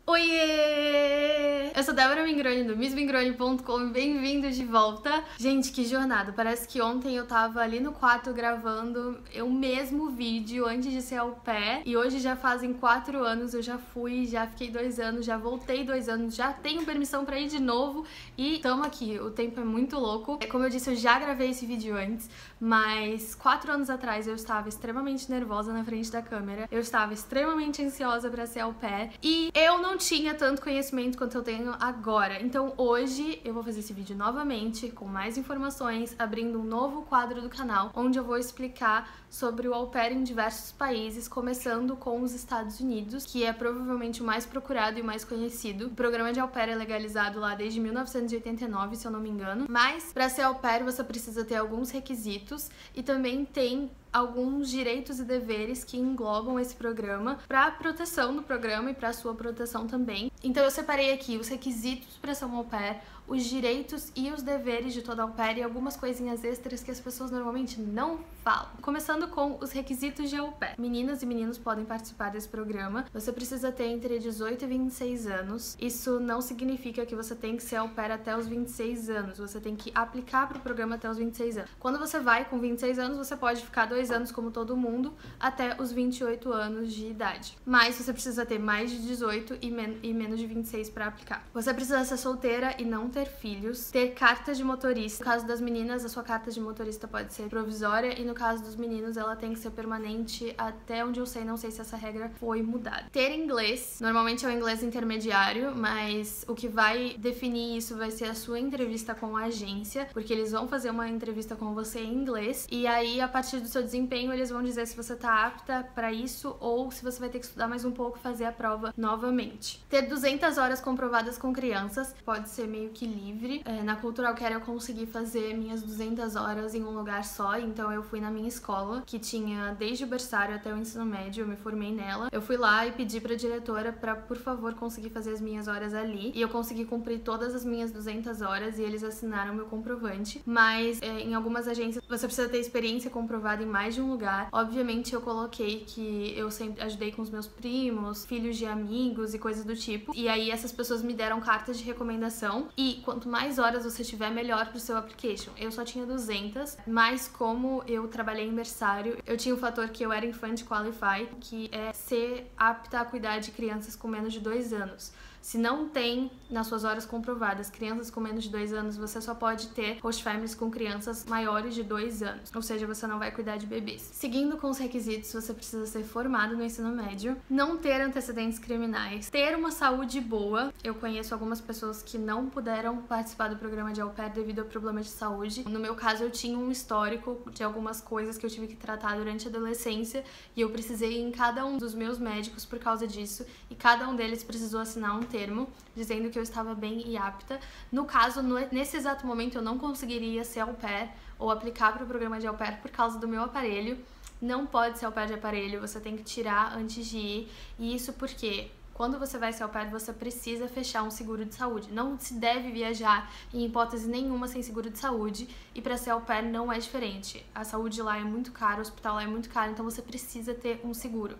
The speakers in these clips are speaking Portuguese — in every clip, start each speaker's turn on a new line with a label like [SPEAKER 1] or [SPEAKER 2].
[SPEAKER 1] Oiê! Eu sou Débora Mingroni do MissMingroni.com e bem-vindos de volta. Gente, que jornada! Parece que ontem eu tava ali no quarto gravando o mesmo vídeo antes de ser au pair e hoje já fazem 4 anos, eu já fui, já fiquei 2 anos, já voltei 2 anos, já tenho permissão pra ir de novo e tamo aqui. O tempo é muito louco. Como eu disse, eu já gravei esse vídeo antes, mas 4 anos atrás eu estava extremamente nervosa na frente da câmera, eu estava extremamente ansiosa pra ser au pair e eu não tinha tanto conhecimento quanto eu tenho agora. Então hoje eu vou fazer esse vídeo novamente, com mais informações, abrindo um novo quadro do canal, onde eu vou explicar sobre o au pair em diversos países, começando com os Estados Unidos, que é provavelmente o mais procurado e o mais conhecido. O programa de au pair é legalizado lá desde 1989, se eu não me engano, mas para ser au pair você precisa ter alguns requisitos e também tem alguns direitos e deveres que englobam esse programa para a proteção do programa e para a sua proteção também. Então eu separei aqui os requisitos para ser um au pair, os direitos e os deveres de toda au pair e algumas coisinhas extras que as pessoas normalmente não falam. Começando com os requisitos de au pair. Meninas e meninos podem participar desse programa. Você precisa ter entre 18 e 26 anos. Isso não significa que você tem que ser au pair até os 26 anos. Você tem que aplicar para o programa até os 26 anos. Quando você vai com 26 anos, você pode ficar 2 anos como todo mundo até os 28 anos de idade. Mas você precisa ter mais de 18 e menos de 26 para aplicar. Você precisa ser solteira e não ter filhos, ter carta de motorista. No caso das meninas, a sua carta de motorista pode ser provisória e no caso dos meninos, ela tem que ser permanente até onde eu sei, não sei se essa regra foi mudada. Ter inglês, normalmente é o inglês intermediário, mas o que vai definir isso vai ser a sua entrevista com a agência, porque eles vão fazer uma entrevista com você em inglês e aí, a partir do seu desempenho, eles vão dizer se você tá apta pra isso ou se você vai ter que estudar mais um pouco e fazer a prova novamente. Ter 200 horas comprovadas com crianças, pode ser meio que livre. Na Cultural Care eu consegui fazer minhas 200 horas em um lugar só, então eu fui na minha escola, que tinha desde o berçário até o ensino médio, eu me formei nela. Eu fui lá e pedi pra diretora pra, por favor, conseguir fazer as minhas horas ali, e eu consegui cumprir todas as minhas 200 horas e eles assinaram meu comprovante, mas em algumas agências você precisa ter experiência comprovada em mais de um lugar. Obviamente eu coloquei que eu sempre ajudei com os meus primos, filhos de amigos e coisas do tipo, e aí essas pessoas me deram cartas de recomendação e quanto mais horas você tiver, melhor pro seu application. Eu só tinha 200, mas como eu trabalhei em berçário, eu tinha o fator que eu era infant qualified, que é ser apta a cuidar de crianças com menos de 2 anos. Se não tem nas suas horas comprovadas crianças com menos de 2 anos, você só pode ter host families com crianças maiores de 2 anos, ou seja, você não vai cuidar de bebês. Seguindo com os requisitos, você precisa ser formado no ensino médio, não ter antecedentes criminais, ter uma saúde boa. Eu conheço algumas pessoas que não puderam participar do programa de au pair devido a problemas de saúde. No meu caso, eu tinha um histórico de algumas coisas que eu tive que tratar durante a adolescência e eu precisei ir em cada um dos meus médicos por causa disso e cada um deles precisou assinar um termo dizendo que eu estava bem e apta. No caso, nesse exato momento eu não conseguiria ser au pair ou aplicar para o programa de au pair por causa do meu aparelho. Não pode ser au pair de aparelho, você tem que tirar antes de ir. E isso porque quando você vai ser au pair, você precisa fechar um seguro de saúde. Não se deve viajar em hipótese nenhuma sem seguro de saúde. E para ser au pair não é diferente. A saúde lá é muito cara, o hospital lá é muito caro, então você precisa ter um seguro.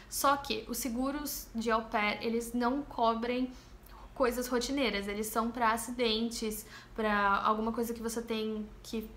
[SPEAKER 1] Só que os seguros de au pair, eles não cobrem coisas rotineiras, eles são para acidentes, para alguma coisa que você tem que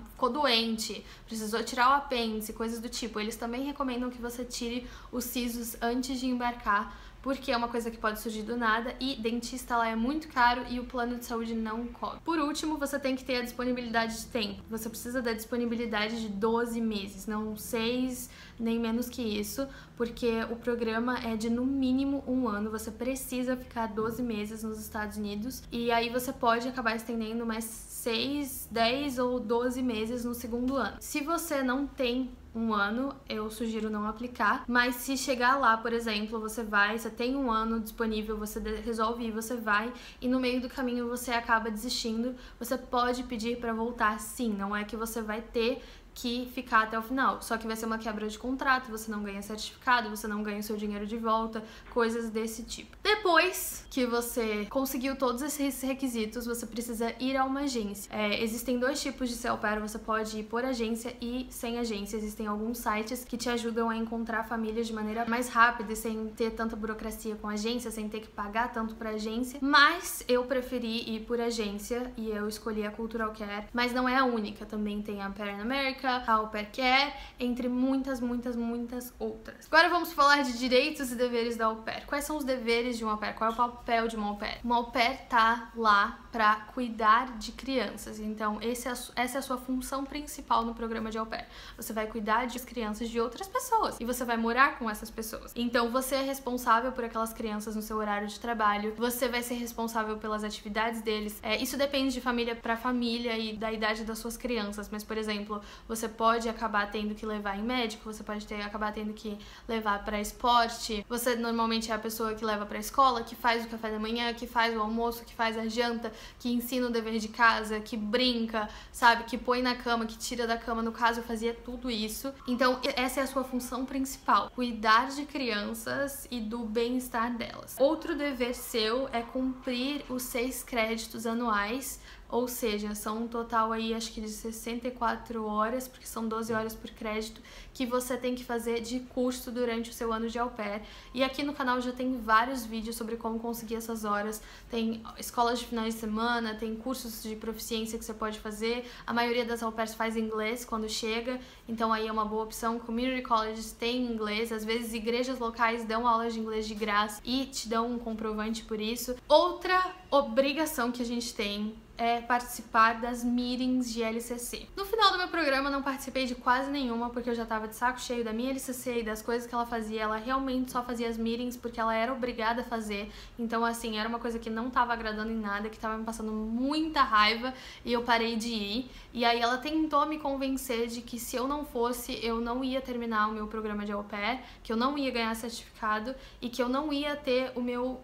[SPEAKER 1] ficou doente, precisou tirar o apêndice, coisas do tipo. Eles também recomendam que você tire os sisos antes de embarcar, porque é uma coisa que pode surgir do nada e dentista lá é muito caro e o plano de saúde não cobre. Por último, você tem que ter a disponibilidade de tempo. Você precisa da disponibilidade de 12 meses, não 6 nem menos que isso, porque o programa é de no mínimo 1 ano, você precisa ficar 12 meses nos Estados Unidos e aí você pode acabar estendendo mais 6, 10 ou 12 meses no segundo ano. Se você não tem 1 ano, eu sugiro não aplicar, mas se chegar lá, por exemplo, você tem 1 ano disponível, você resolve ir, você vai e no meio do caminho você acaba desistindo, você pode pedir para voltar sim, não é que você vai ter que ficar até o final, só que vai ser uma quebra de contrato, você não ganha certificado, você não ganha o seu dinheiro de volta, coisas desse tipo. Depois que você conseguiu todos esses requisitos, você precisa ir a uma agência. Existem dois tipos de ser au pair, você pode ir por agência e sem agência. Existem alguns sites que te ajudam a encontrar famílias de maneira mais rápida e sem ter tanta burocracia com a agência, sem ter que pagar tanto pra agência. Mas eu preferi ir por agência e eu escolhi a Cultural Care, mas não é a única. Também tem a Au Pair in America, a Au Pair Care, entre muitas outras. Agora vamos falar de direitos e deveres da au pair. Quais são os deveres de uma au pair? Qual é o papel de uma au pair? Uma au pair tá lá pra cuidar de crianças. Então, essa é a sua função principal no programa de au pair. Você vai cuidar das crianças de outras pessoas e você vai morar com essas pessoas. Então, você é responsável por aquelas crianças no seu horário de trabalho, você vai ser responsável pelas atividades deles. Isso depende de família pra família e da idade das suas crianças, mas, por exemplo, você pode acabar tendo que levar em médico, você pode acabar tendo que levar pra esporte, você normalmente é a pessoa que leva pra escola, que faz o café da manhã, que faz o almoço, que faz a janta, que ensina o dever de casa, que brinca, sabe, que põe na cama, que tira da cama. No caso, eu fazia tudo isso. Então, essa é a sua função principal, cuidar de crianças e do bem-estar delas. Outro dever seu é cumprir os 6 créditos anuais, ou seja, são um total aí, acho que de 64 horas, porque são 12 horas por crédito, que você tem que fazer de curso durante o seu ano de au pair. E aqui no canal já tem vários vídeos sobre como conseguir essas horas. Tem escolas de finais de semana, tem cursos de proficiência que você pode fazer. A maioria das au pairs faz inglês quando chega, então aí é uma boa opção. Community colleges tem inglês, às vezes igrejas locais dão aulas de inglês de graça e te dão um comprovante por isso. Outra obrigação que a gente tem é participar das meetings de LCC. No final do meu programa eu não participei de quase nenhuma, porque eu já tava de saco cheio da minha LCC e das coisas que ela fazia. Ela realmente só fazia as meetings porque ela era obrigada a fazer. Então, assim, era uma coisa que não tava agradando em nada, que tava me passando muita raiva, e eu parei de ir. E aí ela tentou me convencer de que se eu não fosse, eu não ia terminar o meu programa de au pair, que eu não ia ganhar certificado e que eu não ia ter o meu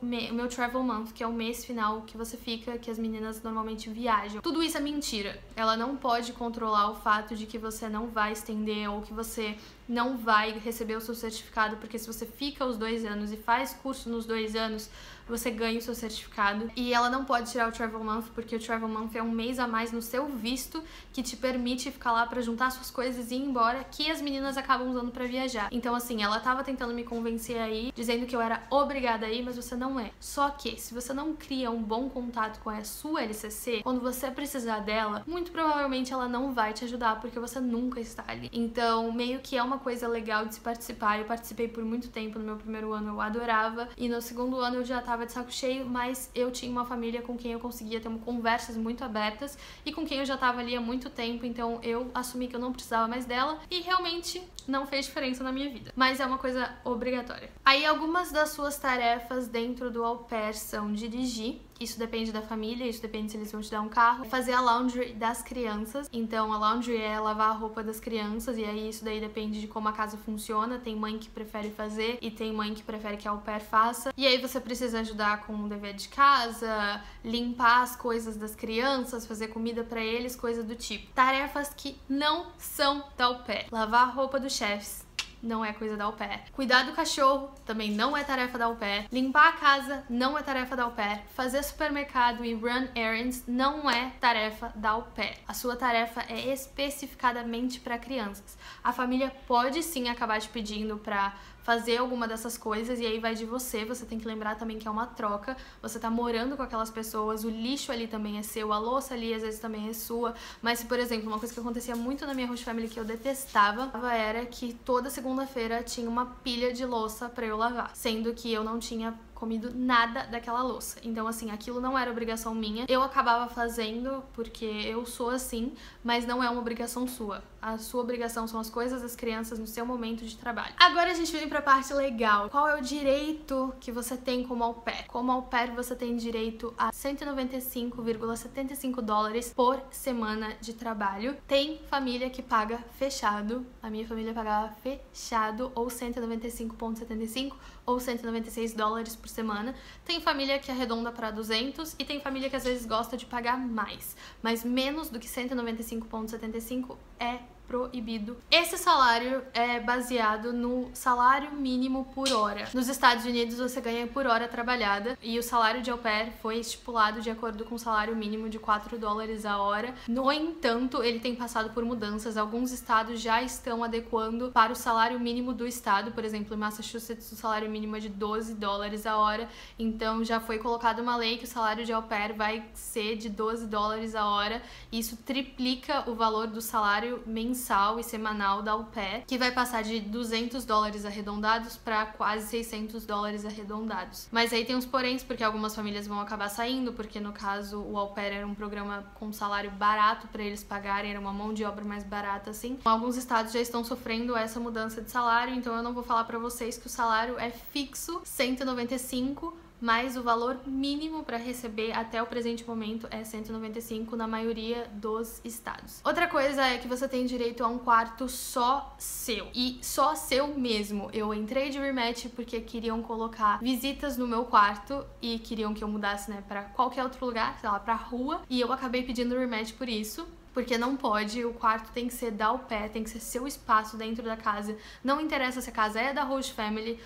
[SPEAKER 1] travel month, que é o mês final que você fica, que as meninas normalmente viajam. Tudo isso é mentira. Ela não pode controlar o fato de que você não vai estender ou que você não vai receber o seu certificado, porque se você fica os 2 anos e faz curso nos 2 anos, você ganha o seu certificado. E ela não pode tirar o Travel Month, porque o Travel Month é um mês a mais no seu visto que te permite ficar lá pra juntar suas coisas e ir embora, que as meninas acabam usando pra viajar. Então, assim, ela tava tentando me convencer aí, dizendo que eu era obrigada a ir, mas você não é. Só que, se você não cria um bom contato com a sua LCC, quando você precisar dela, muito provavelmente ela não vai te ajudar, porque você nunca está ali. Então, meio que é uma coisa legal de se participar. Eu participei por muito tempo. No meu primeiro ano eu adorava, e no segundo ano eu já tava de saco cheio, mas eu tinha uma família com quem eu conseguia ter conversas muito abertas e com quem eu já tava ali há muito tempo, então eu assumi que eu não precisava mais dela e realmente não fez diferença na minha vida. Mas é uma coisa obrigatória. Aí algumas das suas tarefas dentro do au pair são dirigir. Isso depende da família, isso depende se eles vão te dar um carro. Fazer a laundry das crianças. Então a laundry é lavar a roupa das crianças, e aí isso daí depende de como a casa funciona. Tem mãe que prefere fazer e tem mãe que prefere que a au pair faça. E aí você precisa ajudar com o dever de casa, limpar as coisas das crianças, fazer comida pra eles, coisa do tipo. Tarefas que não são da au pair. Lavar a roupa dos chefes não é coisa da au pair. Cuidar do cachorro também não é tarefa da au pair. Limpar a casa não é tarefa da au pair. Fazer supermercado e run errands não é tarefa da au pair. A sua tarefa é especificadamente para crianças. A família pode sim acabar te pedindo para fazer alguma dessas coisas, e aí vai de você. Você tem que lembrar também que é uma troca. Você tá morando com aquelas pessoas, o lixo ali também é seu, a louça ali às vezes também é sua. Mas se, por exemplo, uma coisa que acontecia muito na minha host family que eu detestava era que toda segunda-feira tinha uma pilha de louça pra eu lavar, sendo que eu não tinha comido nada daquela louça. Então, assim, aquilo não era obrigação minha. Eu acabava fazendo porque eu sou assim, mas não é uma obrigação sua. A sua obrigação são as coisas das crianças no seu momento de trabalho. Agora a gente vem pra parte legal. Qual é o direito que você tem como au pair? Como au pair, você tem direito a 195,75 dólares por semana de trabalho. Tem família que paga fechado. A minha família pagava fechado, ou 195,75 ou 196 dólares por semana. Tem família que arredonda para 200 e tem família que às vezes gosta de pagar mais. Mas menos do que 195,75 é proibido. Esse salário é baseado no salário mínimo por hora. Nos Estados Unidos você ganha por hora trabalhada e o salário de au pair foi estipulado de acordo com o salário mínimo de $4 a hora. No entanto, ele tem passado por mudanças. Alguns estados já estão adequando para o salário mínimo do estado. Por exemplo, em Massachusetts o salário mínimo é de $12 a hora. Então já foi colocada uma lei que o salário de au pair vai ser de $12 a hora. Isso triplica o valor do salário mensal e semanal da au pair, que vai passar de $200 arredondados para quase $600 arredondados. Mas aí tem uns poréns, porque algumas famílias vão acabar saindo, porque no caso o au pair era um programa com salário barato para eles pagarem, era uma mão de obra mais barata assim. Alguns estados já estão sofrendo essa mudança de salário, então eu não vou falar para vocês que o salário é fixo, 195, mas o valor mínimo para receber até o presente momento é 195 na maioria dos estados. Outra coisa é que você tem direito a um quarto só seu, e só seu mesmo. Eu entrei de rematch porque queriam colocar visitas no meu quarto e queriam que eu mudasse, né, para qualquer outro lugar, sei lá, pra rua, e eu acabei pedindo rematch por isso. Porque não pode, o quarto tem que ser da au pair, tem que ser seu espaço dentro da casa. Não interessa se a casa é da host family,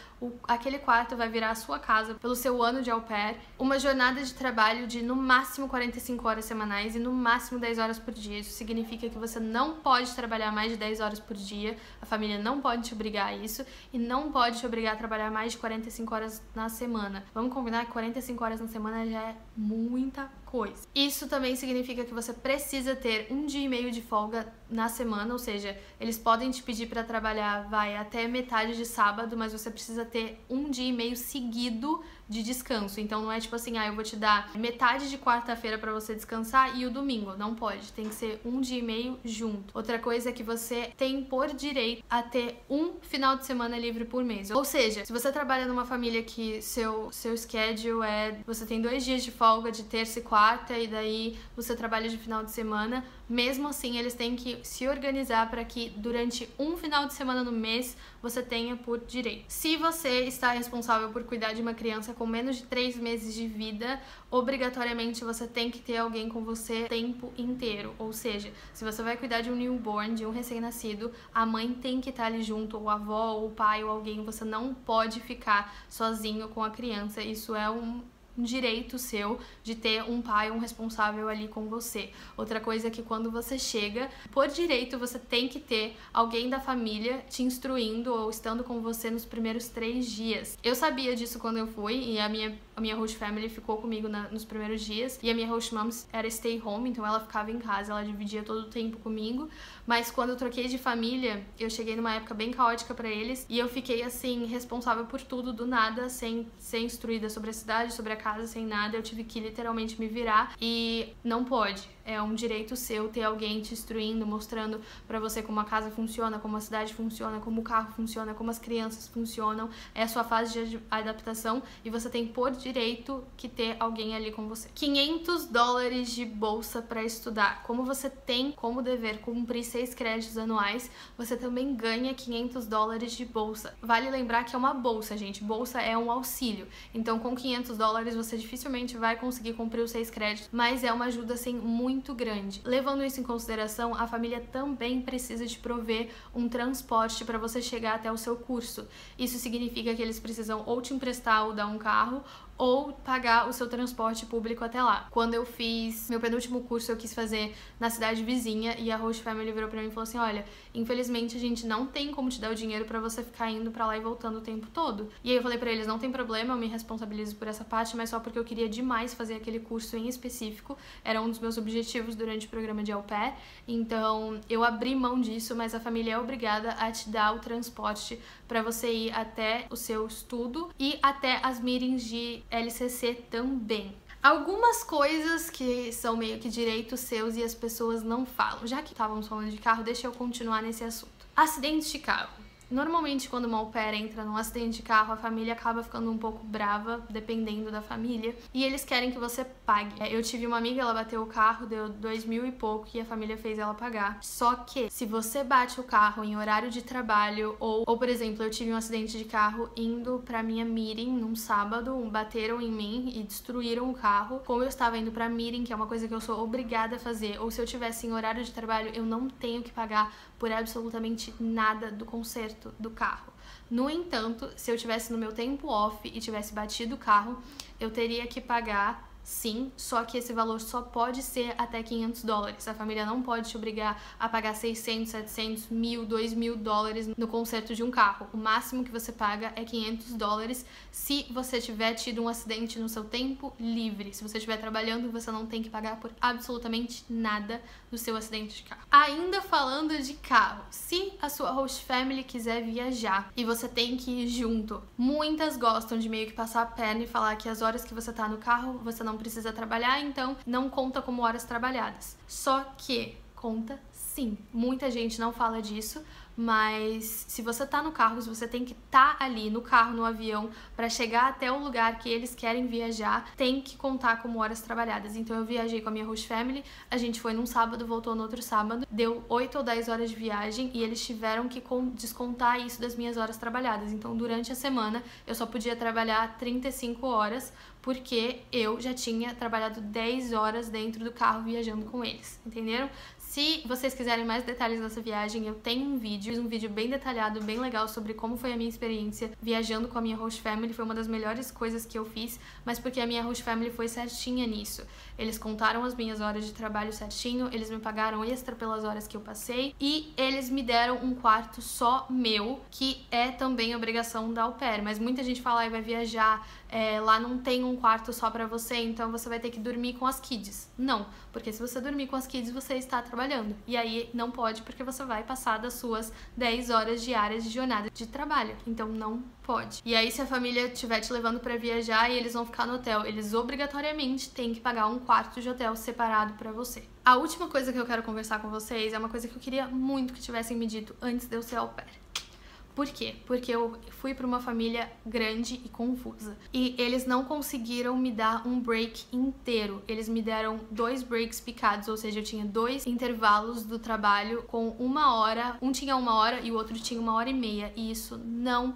[SPEAKER 1] aquele quarto vai virar a sua casa pelo seu ano de au pair. Uma jornada de trabalho de no máximo 45 horas semanais e no máximo 10 horas por dia. Isso significa que você não pode trabalhar mais de 10 horas por dia, a família não pode te obrigar a isso e não pode te obrigar a trabalhar mais de 45 horas na semana. Vamos combinar que 45 horas na semana já é muita coisa. Isso também significa que você precisa ter 1 dia e meio de folga na semana, ou seja, eles podem te pedir para trabalhar até metade de sábado, mas você precisa ter 1 dia e meio seguido de descanso. Então não é tipo assim, eu vou te dar metade de quarta-feira para você descansar e o domingo. Não pode, tem que ser 1 dia e meio junto. Outra coisa é que você tem por direito a ter 1 final de semana livre por mês. Ou seja, se você trabalha numa família que seu schedule você tem 2 dias de folga de terça e quarta e daí você trabalha de final de semana, mesmo assim eles têm que se organizar para que durante 1 final de semana no mês você tenha por direito. Se você está responsável por cuidar de uma criança com menos de 3 meses de vida, obrigatoriamente você tem que ter alguém com você o tempo inteiro. Ou seja, se você vai cuidar de um newborn, de um recém-nascido, a mãe tem que estar ali junto, ou a avó, ou o pai, ou alguém. Você não pode ficar sozinho com a criança. Isso é um direito seu de ter um pai, um responsável ali com você. Outra coisa é que quando você chega, por direito você tem que ter alguém da família te instruindo ou estando com você nos primeiros 3 dias. Eu sabia disso quando eu fui e a minha host family ficou comigo nos primeiros dias e a minha host mom era stay home, então ela ficava em casa, ela dividia todo o tempo comigo, mas quando eu troquei de família, eu cheguei numa época bem caótica pra eles e eu fiquei assim, responsável por tudo do nada, sem ser instruída sobre a cidade, sobre a casa, sem nada. Eu tive que literalmente me virar e não pode. É um direito seu ter alguém te instruindo, mostrando pra você como a casa funciona, como a cidade funciona, como o carro funciona, como as crianças funcionam. É a sua fase de adaptação e você tem por direito que ter alguém ali com você. $500 de bolsa pra estudar. Como você tem como dever cumprir 6 créditos anuais, você também ganha $500 de bolsa. Vale lembrar que é uma bolsa, gente. Bolsa é um auxílio. Então com $500 você dificilmente vai conseguir cumprir os 6 créditos, mas é uma ajuda assim muito grande. Levando isso em consideração, a família também precisa te prover um transporte para você chegar até o seu curso. Isso significa que eles precisam ou te emprestar ou dar um carro, ou pagar o seu transporte público até lá. Quando eu fiz meu penúltimo curso, eu quis fazer na cidade vizinha e a host family virou pra mim e falou assim, olha, infelizmente a gente não tem como te dar o dinheiro pra você ficar indo pra lá e voltando o tempo todo. E aí eu falei pra eles, não tem problema, eu me responsabilizo por essa parte, mas só porque eu queria demais fazer aquele curso em específico. Era um dos meus objetivos durante o programa de au pair. Então eu abri mão disso, mas a família é obrigada a te dar o transporte pra você ir até o seu estudo e até as meetings de LCC também. Algumas coisas que são meio que direitos seus e as pessoas não falam. Já que estávamos falando de carro, deixa eu continuar nesse assunto. Acidentes de carro. Normalmente, quando uma au pair entra num acidente de carro, a família acaba ficando um pouco brava, dependendo da família, e eles querem que você pague. Eu tive uma amiga, ela bateu o carro, deu 2.000 e pouco, e a família fez ela pagar. Só que, se você bate o carro em horário de trabalho, ou por exemplo, eu tive um acidente de carro indo pra minha meeting num sábado, bateram em mim e destruíram o carro. Como eu estava indo pra meeting, que é uma coisa que eu sou obrigada a fazer, ou se eu tivesse em horário de trabalho, eu não tenho que pagar por absolutamente nada do conserto do carro. No entanto, se eu tivesse no meu tempo off e tivesse batido o carro, eu teria que pagar, sim, só que esse valor só pode ser até $500. A família não pode te obrigar a pagar 600, 700, 1.000, 2.000 dólares no conserto de um carro. O máximo que você paga é $500 se você tiver tido um acidente no seu tempo livre. Se você estiver trabalhando, você não tem que pagar por absolutamente nada do seu acidente de carro. Ainda falando de carro, se a sua host family quiser viajar e você tem que ir junto, muitas gostam de meio que passar a perna e falar que as horas que você tá no carro, você não precisa trabalhar, então não conta como horas trabalhadas. Só que conta sim. Muita gente não fala disso, mas se você tá no carro, se você tem que estar ali no carro, no avião, para chegar até o lugar que eles querem viajar, tem que contar como horas trabalhadas. Então eu viajei com a minha host family, a gente foi num sábado, voltou no outro sábado, deu 8 ou 10 horas de viagem e eles tiveram que descontar isso das minhas horas trabalhadas. Então durante a semana eu só podia trabalhar 35 horas, porque eu já tinha trabalhado 10 horas dentro do carro viajando com eles, entenderam? Se vocês quiserem mais detalhes dessa viagem, eu tenho um vídeo, fiz um vídeo bem detalhado, bem legal sobre como foi a minha experiência viajando com a minha host family. Foi uma das melhores coisas que eu fiz, mas porque a minha host family foi certinha nisso. Eles contaram as minhas horas de trabalho certinho, eles me pagaram extra pelas horas que eu passei e eles me deram um quarto só meu, que é também obrigação da au pair. Mas muita gente fala, vai viajar, lá não tem um quarto só pra você, então você vai ter que dormir com as kids. Não, porque se você dormir com as kids, você está trabalhando. E aí não pode, porque você vai passar das suas 10 horas diárias de jornada de trabalho. Então não pode. E aí se a família estiver te levando pra viajar e eles vão ficar no hotel, eles obrigatoriamente têm que pagar um quarto de hotel separado pra você. A última coisa que eu quero conversar com vocês é uma coisa que eu queria muito que tivessem me dito antes de eu ser au pair. Por quê? Porque eu fui para uma família grande e confusa. E eles não conseguiram me dar um break inteiro. Eles me deram 2 breaks picados, ou seja, eu tinha 2 intervalos do trabalho com 1 hora. Um tinha 1 hora e o outro tinha 1h30. E isso não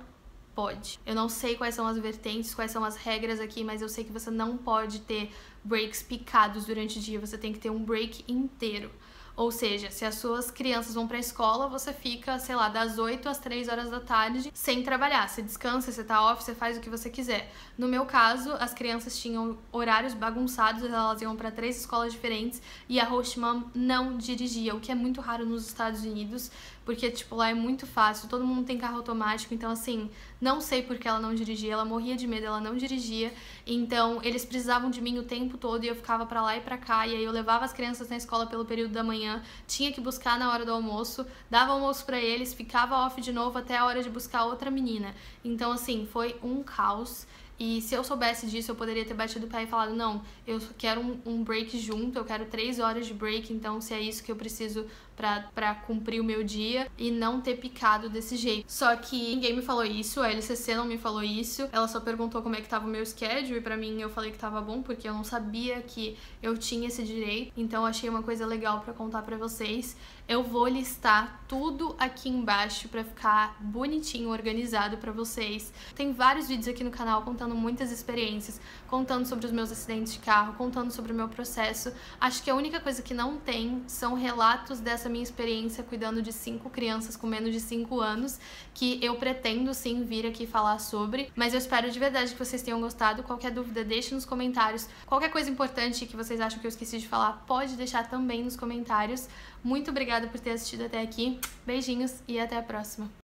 [SPEAKER 1] pode. Eu não sei quais são as vertentes, quais são as regras aqui, mas eu sei que você não pode ter breaks picados durante o dia. Você tem que ter um break inteiro. Ou seja, se as suas crianças vão pra escola, você fica, sei lá, das 8 às 3 horas da tarde sem trabalhar. Você descansa, você tá off, você faz o que você quiser. No meu caso, as crianças tinham horários bagunçados, elas iam pra 3 escolas diferentes e a host mom não dirigia, o que é muito raro nos Estados Unidos, porque, tipo, lá é muito fácil, todo mundo tem carro automático, então, assim, não sei por que ela não dirigia, ela morria de medo, ela não dirigia, então eles precisavam de mim o tempo todo e eu ficava pra lá e pra cá, e aí eu levava as crianças na escola pelo período da manhã, tinha que buscar na hora do almoço, dava almoço pra eles, ficava off de novo até a hora de buscar outra menina. Então, assim, foi um caos. E se eu soubesse disso, eu poderia ter batido o pé e falado, não, eu quero um break junto, eu quero 3 horas de break, então se é isso que eu preciso pra cumprir o meu dia, e não ter picado desse jeito. Só que ninguém me falou isso, a LCC não me falou isso, ela só perguntou como é que tava o meu schedule, e pra mim eu falei que tava bom, porque eu não sabia que eu tinha esse direito, então eu achei uma coisa legal pra contar pra vocês. Eu vou listar tudo aqui embaixo pra ficar bonitinho, organizado pra vocês. Tem vários vídeos aqui no canal contando muitas experiências, contando sobre os meus acidentes de carro, contando sobre o meu processo. Acho que a única coisa que não tem são relatos dessa minha experiência cuidando de 5 crianças com menos de 5 anos, que eu pretendo sim vir aqui falar sobre, mas eu espero de verdade que vocês tenham gostado. Qualquer dúvida, deixe nos comentários. Qualquer coisa importante que vocês acham que eu esqueci de falar, pode deixar também nos comentários. Muito obrigada por ter assistido até aqui. Beijinhos e até a próxima.